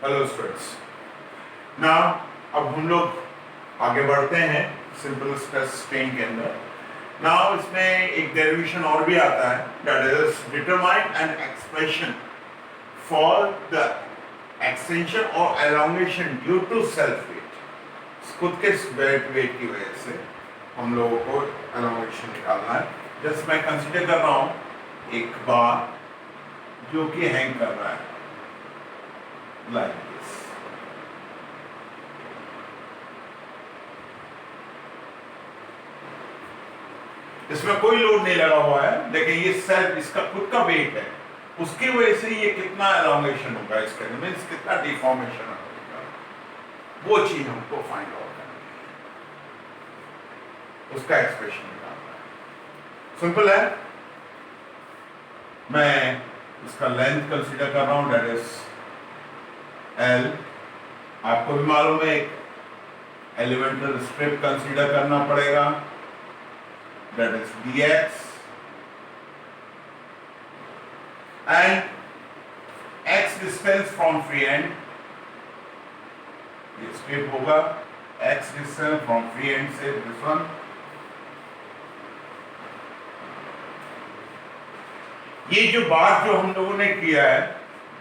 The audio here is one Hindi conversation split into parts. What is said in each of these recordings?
Hello students. नाउ अब हम लोग आगे बढ़ते हैं सिंपल स्ट्रेस स्ट्रेन के अंदर। नाउ इसमें एक डेरिवेशन और भी आता है, that is determine an expression for the extension और elongation due to self weight. खुद के वेट की वजह से हम लोगों को एलोंगेशन निकालना है। जस्ट मैं कंसीडर कर रहा हूं एक बार जो कि हैंग कर रहा है लाइक दिस। इसमें कोई लोड नहीं लगा हुआ है, लेकिन ये सेल्फ इसका खुद का वेट है, उसकी वजह से ये कितना एलोंगेशन होगा इसके अंदर, मीन्स कितना डिफॉर्मेशन होगा, वो चीज हमको फाइंड आउट करनी है, उसका एक्सप्रेशन निकालना है। सिंपल है। मैं इसका लेंथ कंसीडर कर रहा हूं, दैट इज L। आपको भी मालूम है एक एलिमेंटल स्ट्रिप कंसीडर करना पड़ेगा, that is dx, and x distance from free and, ये स्ट्रिप होगा x distance from free and से दिस वन। ये जो बात जो हम लोगों ने किया है,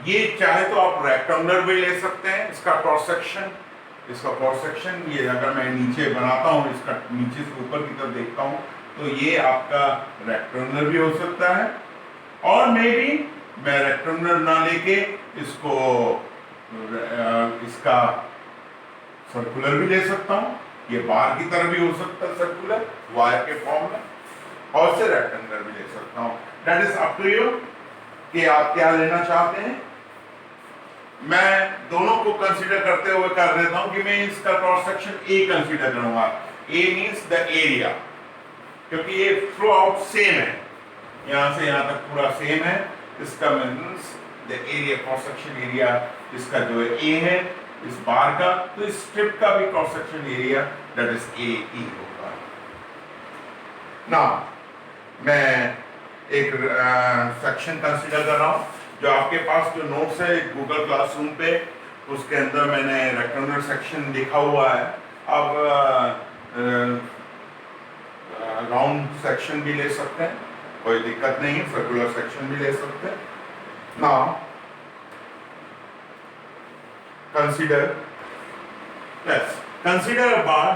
ये चाहे तो आप रेक्टेंगुलर भी ले सकते हैं, इसका क्रॉस सेक्शन, इसका क्रॉस सेक्शन ये अगर मैं नीचे बनाता हूं, इसका नीचे से ऊपर की तरफ देखता हूं, तो ये आपका रेक्टेंगुलर भी हो सकता है, और मे बी मैं रेक्टेंगुलर ना लेके इसको इसका सर्कुलर भी ले सकता हूं, ये बार की तरह भी हो सकता है सर्कुलर वायर के फॉर्म में, और से रेक्टेंगुलर भी ले सकता हूं। That is up to you कि आप क्या लेना चाहते हैं। मैं दोनों को कंसीडर करते हुए कर देता हूं कि मैं इसका क्रॉस सेक्शन ए कंसीडर करूंगा। ए मींस द एरिया, क्योंकि ये थ्रू आउट सेम है, यहां से यहां तक पूरा सेम है। इसका means the area, cross section area इसका जो है ए है इस बार का, तो इस स्ट्रिप का भी cross section area that is A E होगा। नाउ मैं एक सेक्शन कंसीडर कर रहा हूं, जो आपके पास जो नोट्स है गूगल क्लासरूम पे, उसके अंदर मैंने रेक्टेंगुलर सेक्शन लिखा हुआ है। अब राउंड सेक्शन भी ले सकते हैं, कोई दिक्कत नहीं है, सर्कुलर सेक्शन भी ले सकते हैं। Now consider a bar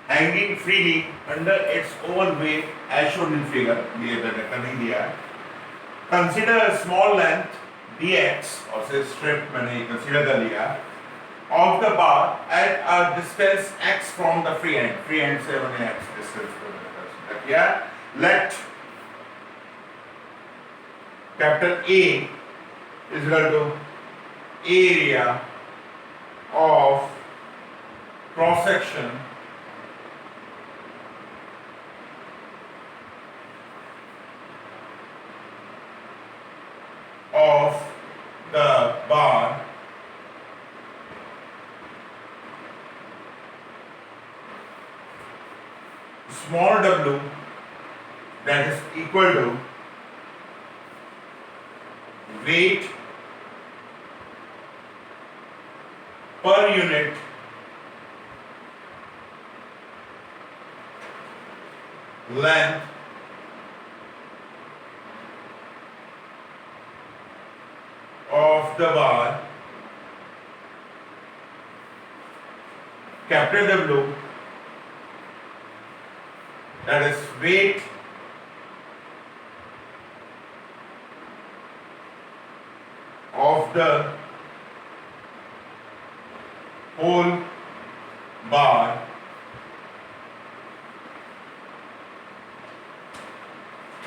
hanging freely under its own weight as shown in figure, ये मैंने कर नहीं दिया है। Consider a small length dx, और से strip मैंने consider कर लिया, of the bar at a distance x from the free end से मैंने x distance को consider किया। Let capital A is equal to area of cross section of the bar small w, that is equal to weight per unit length of the bar, capital W, that is weight of the whole bar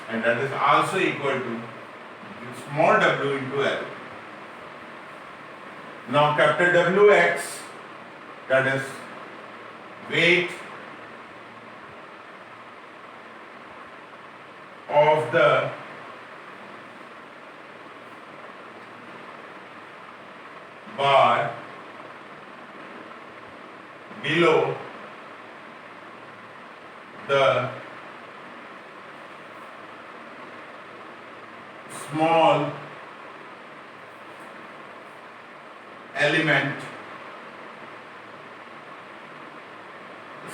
and that is also equal to small w into L. Now capital Wx, that is weight of the bar below the small element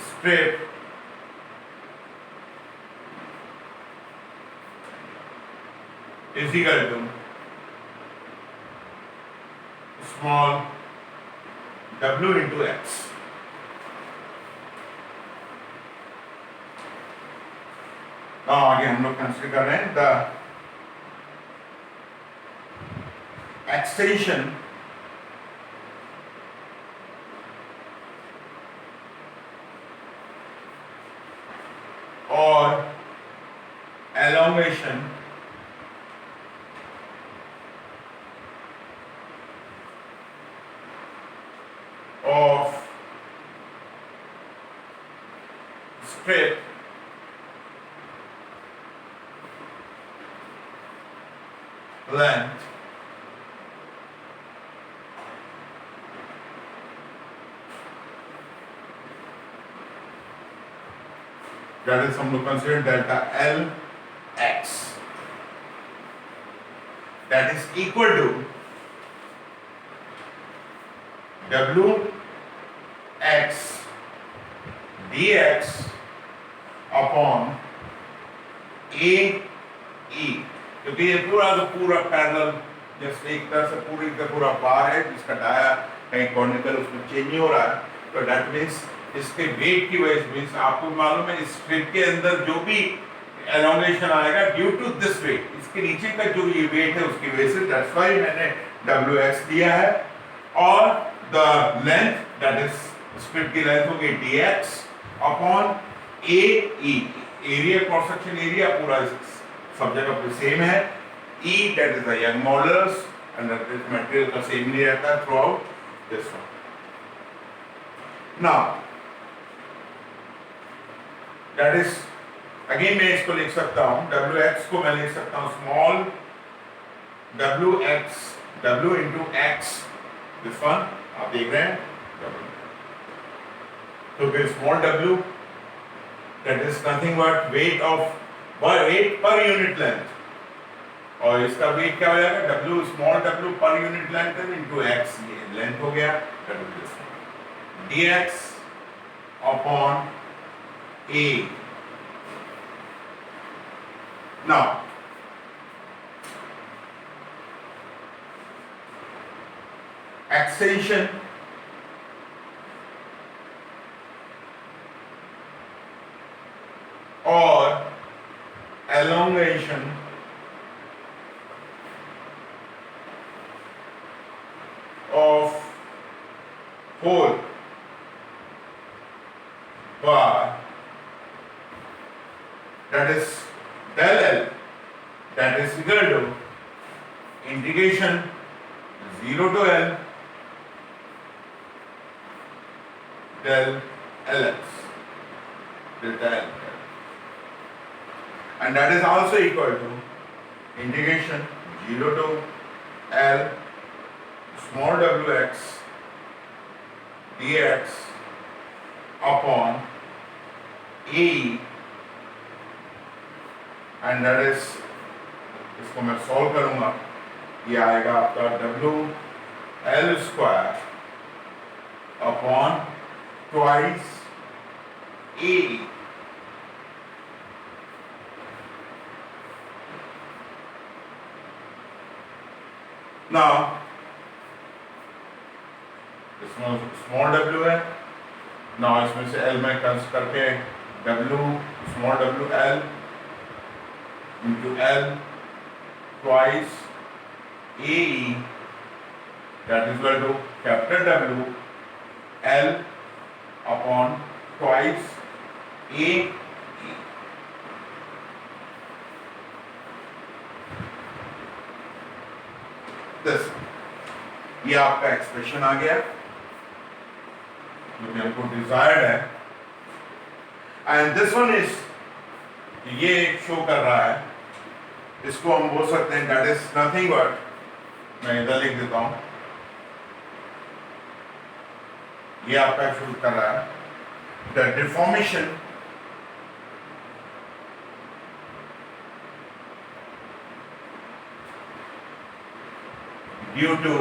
strip is equal to small w into x. आगे हम लोग कंसिडर कर रहे हैं द एक्सटेंशन और elongation of strip length that is हम लोग consider delta L x that is equal to W x dx upon a e, क्योंकि ये पूरा का पूरा पैरेलल जैसे एक तरह से पूरी का पूरा बार है जिसका डाया कहीं कॉर्निकल उसमें चेंज नहीं हो रहा है, तो दैट मीन्स इसके वेट की वजह से मीन्स आपको मालूम है इस स्ट्रिप के अंदर जो भी एलोंगेशन आएगा ड्यू टू दिस वेट, इसके नीचे का जो ये वेट है उसकी वजह से, दैट्स व्हाई मैंने WX दिया है और the length that is strip की लेंथ होगी dx upon AE, area cross section area पूरा सब जगह पे सेम है, E that is the young modulus and that is material का सेम नहीं रहता throughout this one. Now that is again मैं इसको लिख सकता हूँ WX को मैं लिख सकता हूँ small WX W into X, this one आप देख रहे हैं W. तो फिर small W that is nothing but weight per unit length और इसका वेट क्या हो जाएगा W small W per unit length into x, ये लेंथ हो गया dx upon a. Now extension और elongation of whole bar that is del L that is equal to integration 0 to L del LX delta L, and that is also equal to integration 0 to L small wx dx upon AE, and that is, इसको मैं सॉल्व करूंगा, ये आएगा आपका W L square upon twice AE. Now इसमें स्मॉल W है, now इसमें से L में कंस करके W small W L into L twice AE that is equal to capital W L upon twice AE. This ये आपका एक्सप्रेशन आ गया जो हमको डिजायर्ड है, एंड दिस वन इज, ये शो कर रहा है, इसको हम बोल सकते हैं दैट इज नथिंग बट, मैं इधर लिख देता हूं, ये आपका शो कर रहा है the deformation due to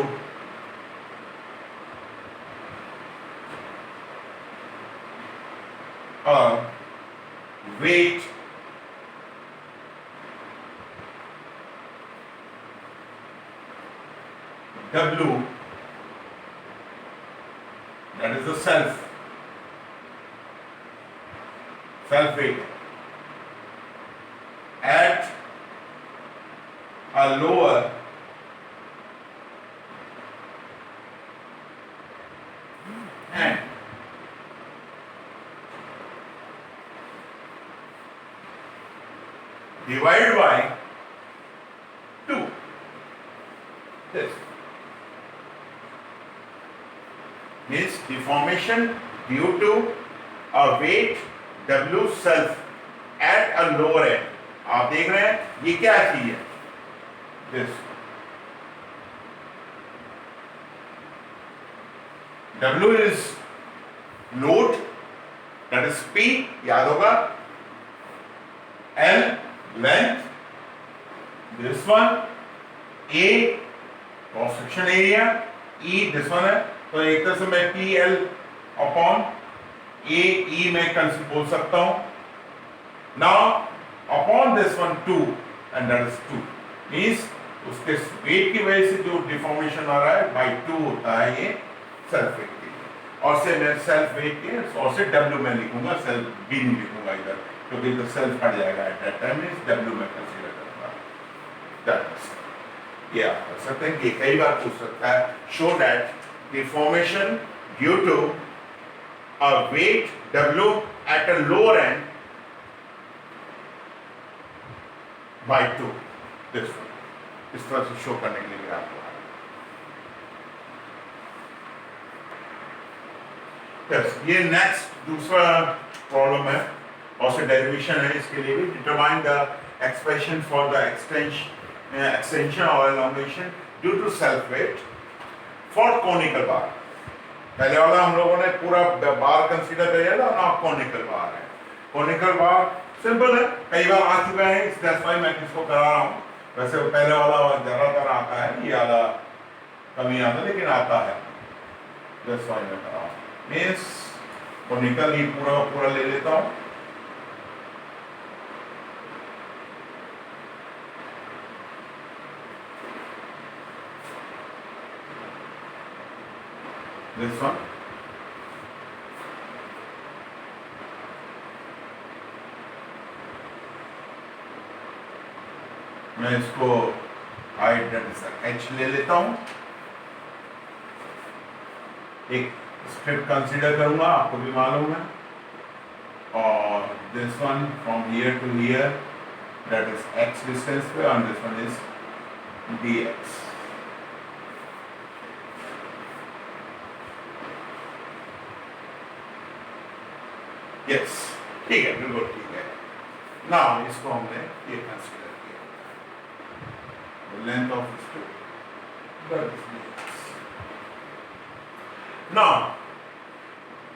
a weight W, that is the self weight, at a lower end. Divide by 2. This means deformation due to a weight W self at a lower end. आप देख रहे हैं ये क्या चीज है? This W is load, that is P, याद होगा. L length, this one, A cross section area, E this one है. तो एक तरह से मैं PL upon A E में बोल सकता हूं. Now upon this one 2 and that is 2 means उसके वेट की वजह से जो डिफॉर्मेशन आ रहा है by 2 होता है ये सेल्फ वेट के लिए. और से मैं सेल्फ वेट के और से W में लिखूंगा, सेल्फ B नहीं लिखूंगा इधर क्योंकि तो सेल्फ हट जाएगा. At that time means W में कंसीडर करूंगा. दैट ये आप कर सकते हैं कि कई बार पूछ सकता है. Show that deformation due to a weight W at a lower end by 2. This one. इस तरह से शो करने के लिए आपको yes, ये नेक्स्ट दूसरा प्रॉब्लम है और से डेरिवेशन है. इसके लिए भी determine the expression for the extension और elongation due to self weight for conical bar. पहले वाला हम लोगों ने पूरा बार कंसीडर कर लिया था. ना कॉनिकल बार है. कॉनिकल बार सिंपल है, कई बार आ चुका है. इस दैट्स व्हाई मैं किसको करा रहा हूँ. वैसे पहले वाला ज्यादातर आता है, ये वाला कमी आता है लेकिन आता है. दैट्स व्हाई मैं कर रहा हूँ. मींस कॉनिकल ही पूरा ले लेता हूँ. This one. मैं इसको हाइट H ले लेता हूं. एक स्ट्रिप कंसीडर करूंगा, आपको भी मालूम है. और this one from here to here that is x distance पे और this one is dx. Yes ठीक है, बिल्कुल ठीक है. नाउ इसको हमने ये कंसीडर किया. Length of strip. नाउ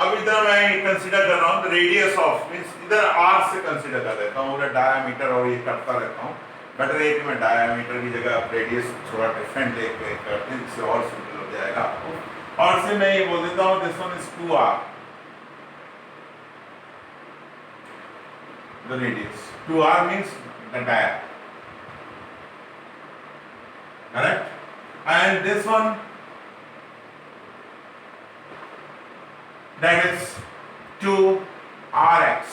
अब इधर मैं कंसीडर कर रहा हूँ रेडियस ऑफ मींस इधर r से कंसीडर कर लेता हूँ. उधर डायमीटर और ये करता रहता हूँ. बेटर है कि मैं डायमीटर की जगह रेडियस थोड़ा डिफरेंट लेके करते हैं, इससे और सिंपल हो जाएगा आपको. और से मैं ये बोल देता हूँ this one is 2r. The radius 2r means the diameter, correct? And this one that is 2rx.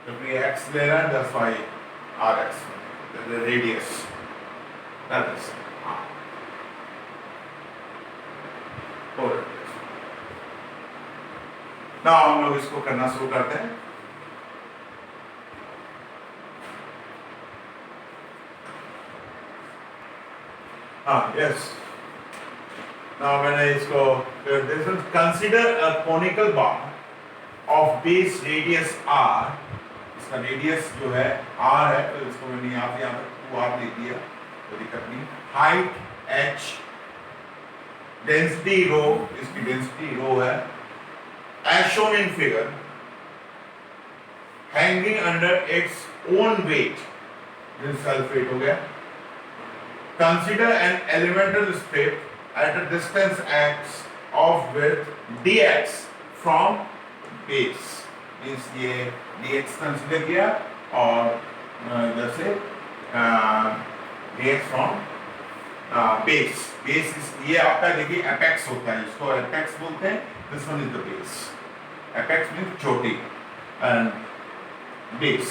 क्योंकि x ले रहा है that's why rx the radius that is r. Now हम लोग इसको करना शुरू करते हैं. Yes. Now मैंने इसको consider a conical bar of base radius r. इसका रेडियस जो है r है, तो इसको मैंने यहाँ तक 2r ले दिया, कोई दिक्कत नहीं. हाइट h, डेंसिटी रो, इसकी डेंसिटी रो है. As shown in figure, hanging under its own weight, this self weight हो गया. Consider an elemental strip at a distance x of width dx from base. Means ये dx कंसिडर किया और इधर से dx फ्रॉम बेस ये आपका देखिए एपेक्स होता है, इसको एपेक्स बोलते हैं, this one is the base. Apex means चोटी एंड बेस,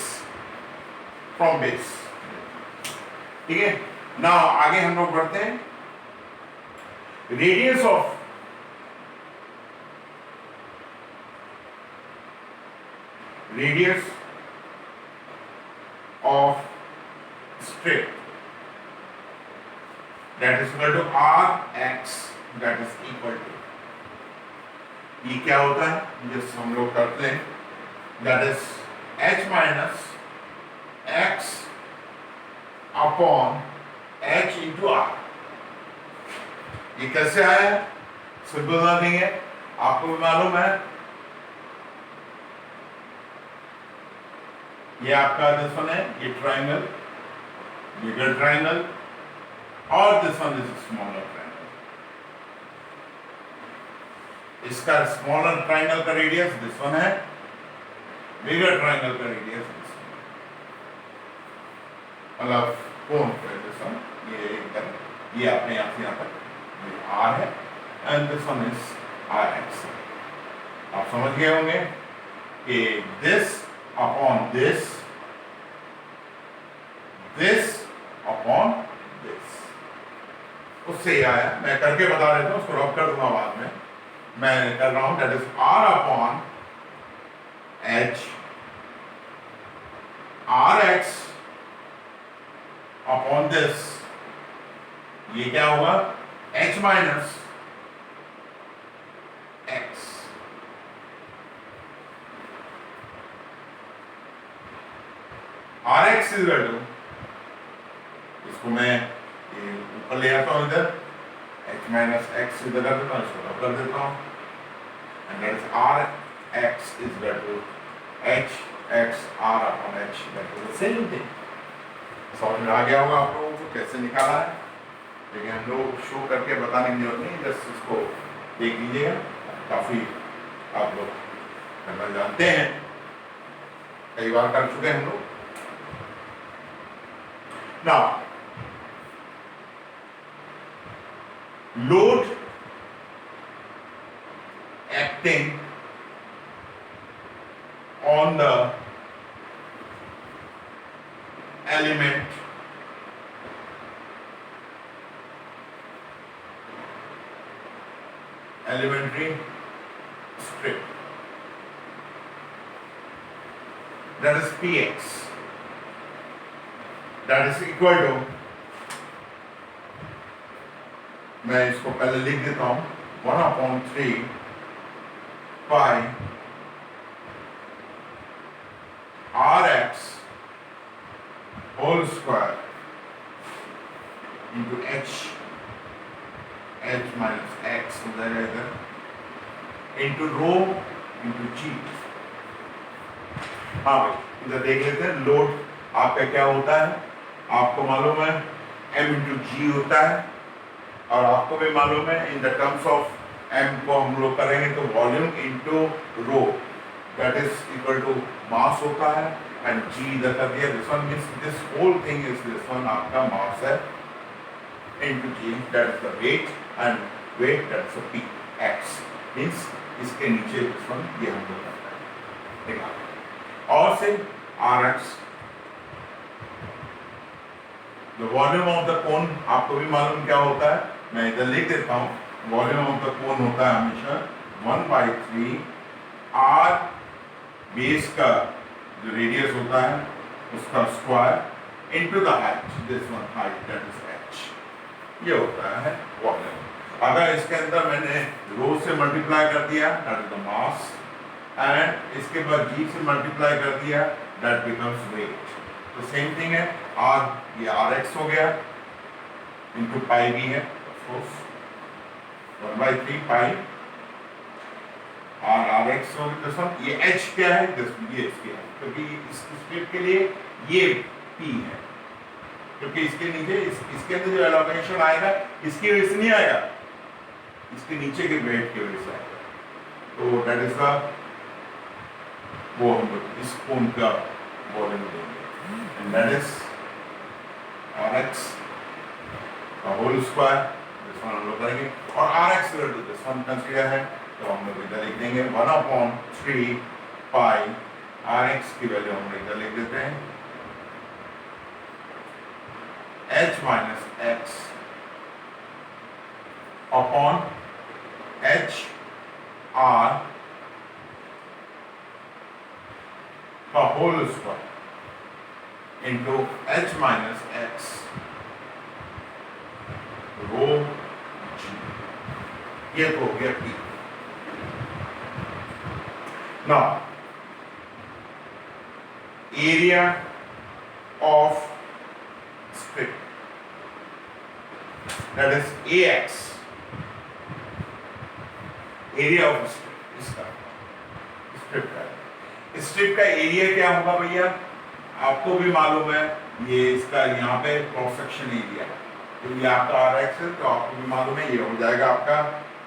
फ्रॉम बेस, ठीक है। नाउ आगे हम लोग बढ़ते हैं। Radius of strip, that is equal to rx, that is equal to, ये क्या होता है जिस हम लोग करते हैं, that is h minus x upon h into r। ये कैसे आया? सिंपल नथिंग है, आपको भी मालूम है, ये आपका दिस वन है, ये ट्राइंगल, बिगर ट्राइंगल, और this one is smaller triangle. इसका स्मॉलर ट्राइंगल का रेडियस दिस वन है, बिगर ट्राइंगल का रेडियस दिस वन, मतलब कोण पे दिस वन, ये इधर, ये अपने यहाँ से यहाँ तक r है, and this one is rx। आप समझ गए होंगे कि this upon this, this upon this, उससे ही आया। मैं करके बता देता हूं, उसको रब कर दूंगा बाद में, मैं कर रहा हूं, that is r upon h rx upon this, ये क्या होगा? h minus x। rx is equal to, इसको मैं ऊपर ले आता हूं, इधर h माइनस x इधर कर देता हूं, इसको रब कर देता हूं, and that is rx is equal to h x r upon h, that is the same thing. समझ में आ गया होगा आप लोगों को कैसे निकाला है, लेकिन हम लोग शो करके बताने की जरूरत नहीं, जस्ट इसको देख लीजिएगा, काफी आप लोग करना जानते हैं, कई बार कर चुके हैं हम लोग। Now, load acting on the element elementary strip, that is px, that is equal to, मैं इसको पहले लिख देता हूं, 1/3 pi rx whole square into h minus x हो जाएगा इधर, इंटू रो इंटू g। हाँ भाई इधर देख लेते हैं, लोड आपका क्या होता है, आपको मालूम है m इंटू जी होता है, और आपको भी मालूम है in the terms of m को हम लोग करेंगे तो volume into rho, that is equal to mass होता है, एंड g इधर कर दिया, this one means this whole thing is this one आपका मास है, into g, that is the weight, and weight that is p x, means इसके नीचे दिस वन ये हम लोग करते हैं, ठीक है। और से rx, the volume of the cone आपको भी मालूम क्या होता है, मैं इधर लिख देता हूं, वॉल्यूम ऑफ द कोन होता है हमेशा 1/3 r बेस का जो रेडियस होता है उसका square into the height, this one height that is h, ये होता है वॉल्यूम। अगर इसके अंदर मैंने रो से मल्टीप्लाई कर दिया that is the mass, and इसके बाद g से मल्टीप्लाई कर दिया दैट बिकम्स वेट, तो सेम थिंग है, r ये rx हो गया इनटू पाई भी है, 1/3 पाई और rx हो गया, ये h क्या है, ये इसके है, क्योंकि इस स्प्लिट के लिए ये p है, क्योंकि इसके नीचे इसके अंदर जो एलोकेशन आएगा इसकी वजह से नहीं आएगा, इसके नीचे के वेट की वजह से आएगा, तो दैट इज द वो हम लोग इस कोन का वॉल्यूम देंगे, एंड दैट इज Rx का होल स्क्वायर, दिस वन हम लोग करेंगे, और Rx equal to this one consider है तो हम लोग इधर लिख देंगे 1/3 पाई Rx की वैल्यू हम लोग इधर लिख देते हैं h minus x upon h r का whole square into h minus x rho g, ये तो हो गया P। Now area of strip, that is AX, area of strip, इसका स्ट्रिप का एरिया क्या होगा भैया, आपको भी मालूम है, ये इसका यहाँ पे क्रॉस सेक्शन एरिया, तो ये आपका Rx है, तो आपको भी मालूम है ये हो जाएगा आपका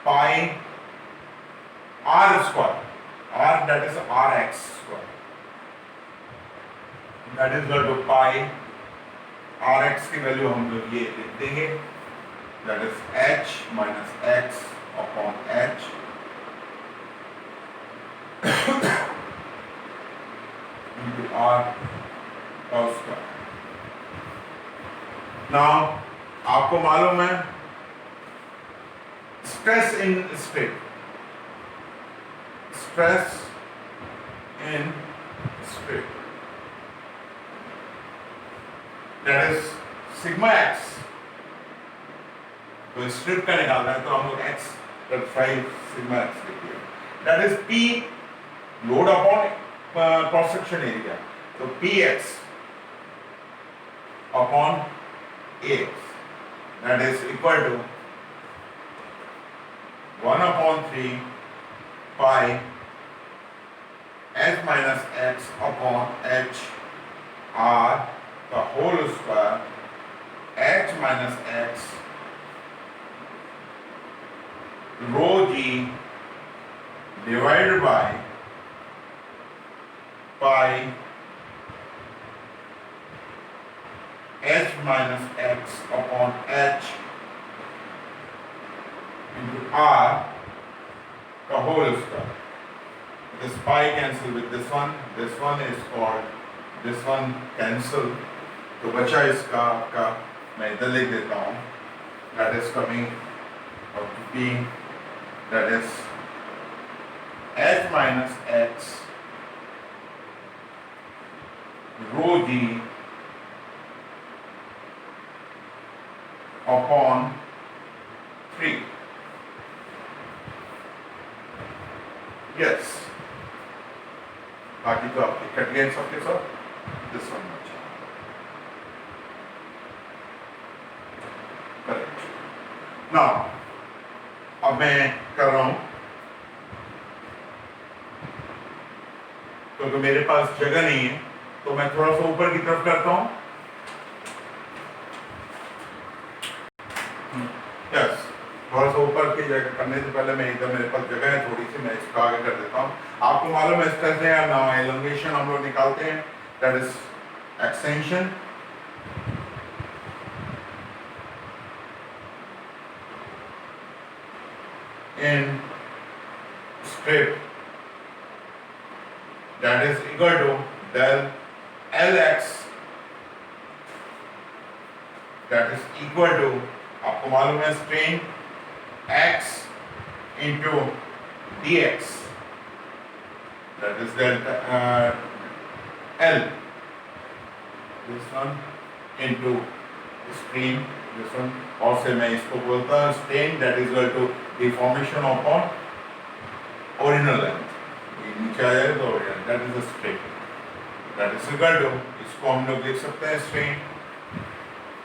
pi R square, R that is Rx square, that is equal to pi Rx की वैल्यू हम लोग ये लिख देंगे, that is h minus x upon h into R का स्क्वायर। नाउ आपको मालूम है stress in strip, stress in strip that is sigma x, तो स्ट्रिप का निकालना है तो हम लोग x + 5 सिग्मा x लिखिए, that is P load upon cross section area, तो Px upon Ax that is equal to 1/3 pi h minus x upon h r का whole square, h minus x rho g divided by pi h minus x upon h into r का whole square. This pi cancel with this one is called, this one cancel, तो बचा इसका आपका, मैं इधर लिख देता हूँ, that is coming out to be, that is h minus x rho g upon 3, yes, बाकी तो आपके कट गए सबके सब, दिस वन बचा, करेक्ट। नाउ अब मैं कर रहा हूं, क्योंकि मेरे पास जगह नहीं है तो मैं थोड़ा सा ऊपर की तरफ करता हूं, यस, थोड़ा सा ऊपर की जगह करने से पहले मैं इधर मेरे पास जगह है थोड़ी सी, मैं इसको आगे कर देता हूं। आपको मालूम है स्ट्रेस है ना, एलोंगेशन हम लोग निकालते हैं, that is extension, in strip that is equal to del Lx, that is equal to, आपको मालूम है strain x into dx, that is delta L, this one into stream, this one, और से मैं इसको बोलता हूँ strain that is equal to deformation upon original length, नीचे आ जाए तो that is a strain, that is equal to, इसको हम लोग लिख सकते हैं स्ट्रेन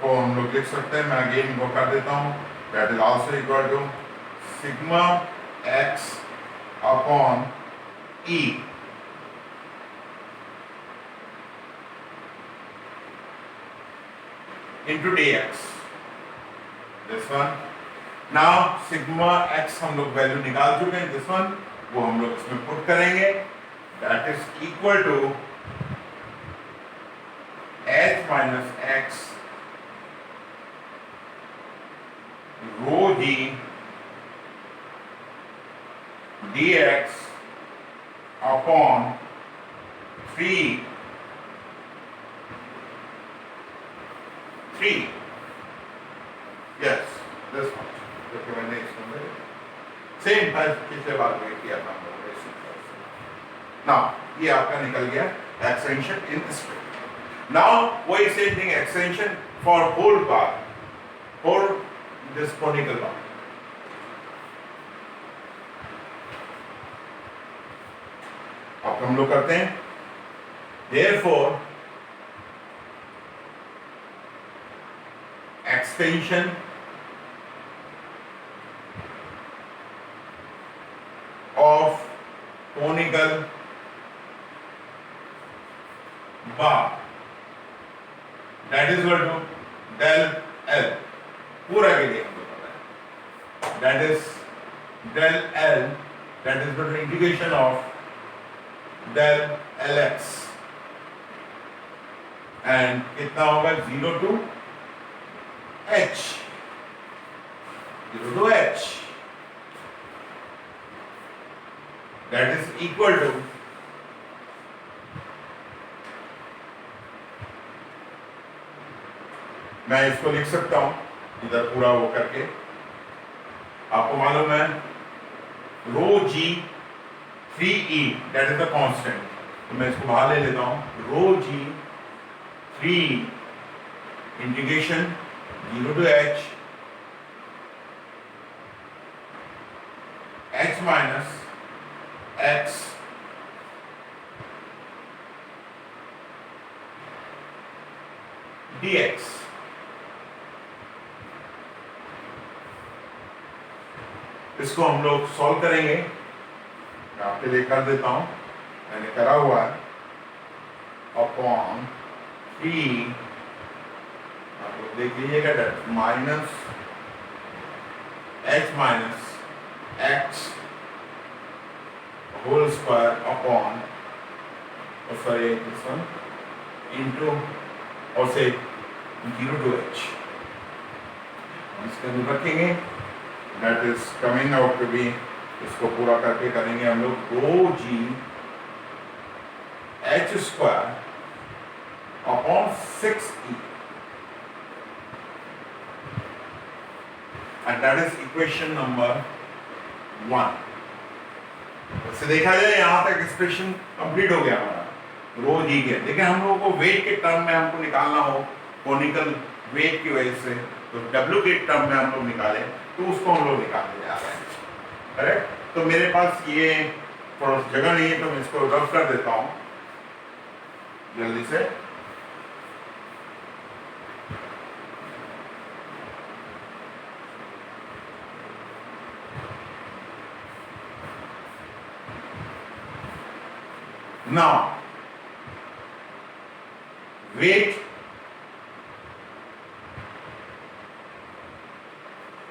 को हम लोग लिख सकते हैं, मैं अगेन इनको कर देता हूँ, that is also equal to sigma x upon E into dx, this one। now sigma x हम लोग वैल्यू निकाल चुके हैं, this one वो हम लोग इसमें पुट करेंगे, that is equal to h minus x rho g dx upon 3 yes this much जो मैंने इसमें सेम पिछले बार में किया था ना ये आपका निकल गया एक्सटेंशन इन स्ट्रिंग नाउ वही same thing extension for whole bar for this conical bar अब हम लोग करते हैं therefore extension of conical bar that is equal to del L पूरा के लिए हमको पता है that is del L that is equal to integration of del Lx and कितना होगा 0 to h 0 to h that is equal to मैं इसको लिख सकता हूं इधर पूरा वो करके आपको मालूम है रो जी 3e that is the constant तो मैं इसको बाहर ले लेता हूं रो जी 3 integration 0 to h h minus x dx इसको हम लोग सॉल्व करेंगे मैं आपके लिए कर देता हूं मैंने करा हुआ है अपॉन 3 आप लोग देख लीजिएगा minus h minus x whole square upon sorry this one into और से 0 to h इसके अंदर रखेंगे that is coming out to be इसको पूरा करके करेंगे हम लोग रो जी h square upon 6e and that is equation number 1 वैसे देखा जाए यहाँ तक एक्सप्रेशन कंप्लीट हो गया हमारा रो जी के लेकिन हम लोगों को वेट के टर्म में हमको निकालना हो कोनिकल वेट की वजह से तो W के टर्म में हम लोग निकाले तो उसको हम लोग निकालने जा रहे हैं करेक्ट तो मेरे पास ये थोड़ा जगह नहीं है तो मैं इसको रफ कर देता हूं जल्दी से now weight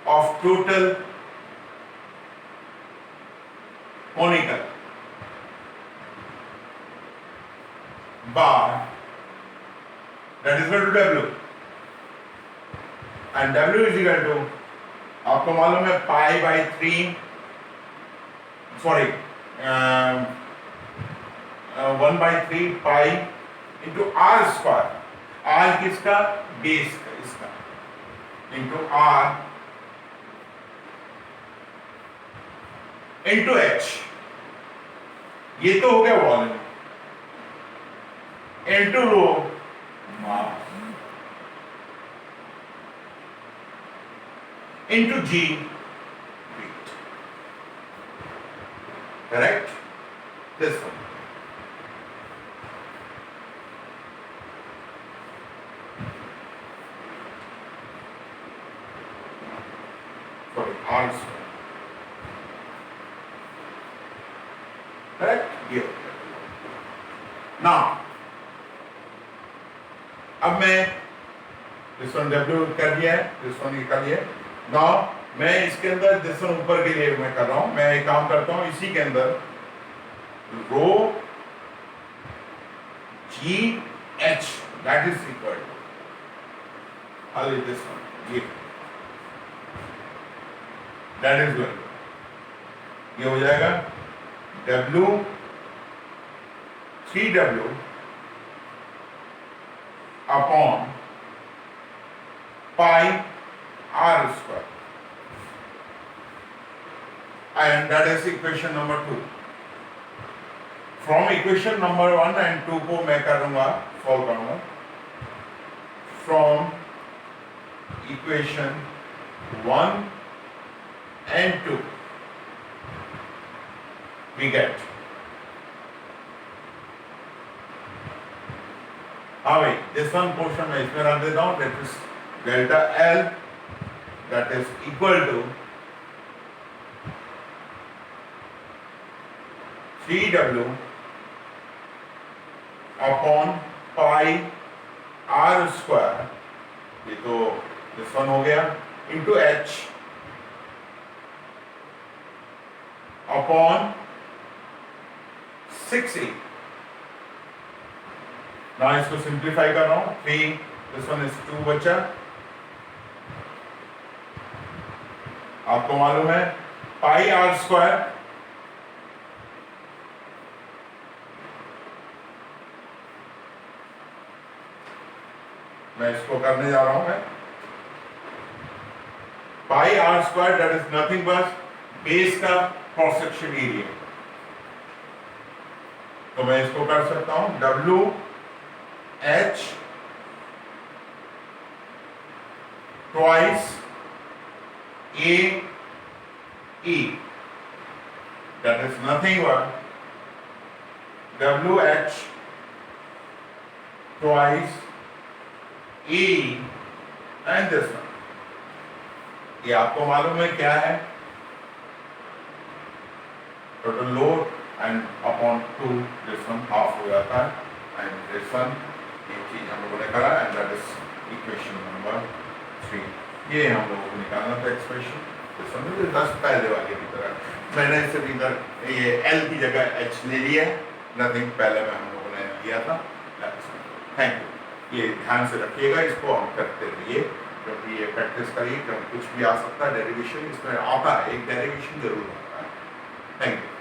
of total conical bar that is equal to W and W is equal to आपको मालूम है pi by 3 sorry 1/3 pi into R square R किसका बेस का इसका इंटू आर इंटू एच ये तो हो गया volume into rho mass into g weight correct this one sorry R square correct here now अब मैं this one W कर दिया है this one कर दिया है now मैं इसके अंदर this one ऊपर के लिए मैं कर रहा हूं मैं एक काम करता हूं इसी के अंदर rho g h that is equal to only this one ये दैट इज इक्वल टू ये हो जाएगा W 3W upon pi r square and that is equation number 2. From equation number 1 and 2 को मैं करूंगा सॉल्व करूंगा from equation 1 and 2 we get हाँ भाई this one portion मैं इसमें रख देता हूँ that is delta L that is equal to 3W upon pi r square ये तो this one हो गया into H upon 6E ना इसको सिंप्लीफाई कर रहा हूं 3 this one is 2 बचा आपको मालूम है पाई आर स्क्वायर मैं इसको करने जा रहा हूं मैं pi r square that is nothing but base का क्रॉस सेक्शन एरिया तो मैं इसको कर सकता हूं W H twice A E that is nothing but W H twice E and this one ये आपको मालूम है क्या है total load and upon 2 this one half हो जाता है एंड दिस वन ये चीज हम लोगों ने करा and that is equation number 3 ये हम लोगों को निकालना था एक्सप्रेशन दिस वन में 10 पहले वाले की तरह मैंने सिर्फ इधर ये L की जगह H ले लिया है नथिंग पहले में हम लोगों ने लिया था थैंक यू ये ध्यान से रखिएगा इसको हम करते रहिए क्योंकि ये प्रैक्टिस करिए क्योंकि कुछ भी आ सकता है डेरिवेशन इसमें आता है एक डेरिवेशन जरूर आता है थैंक यू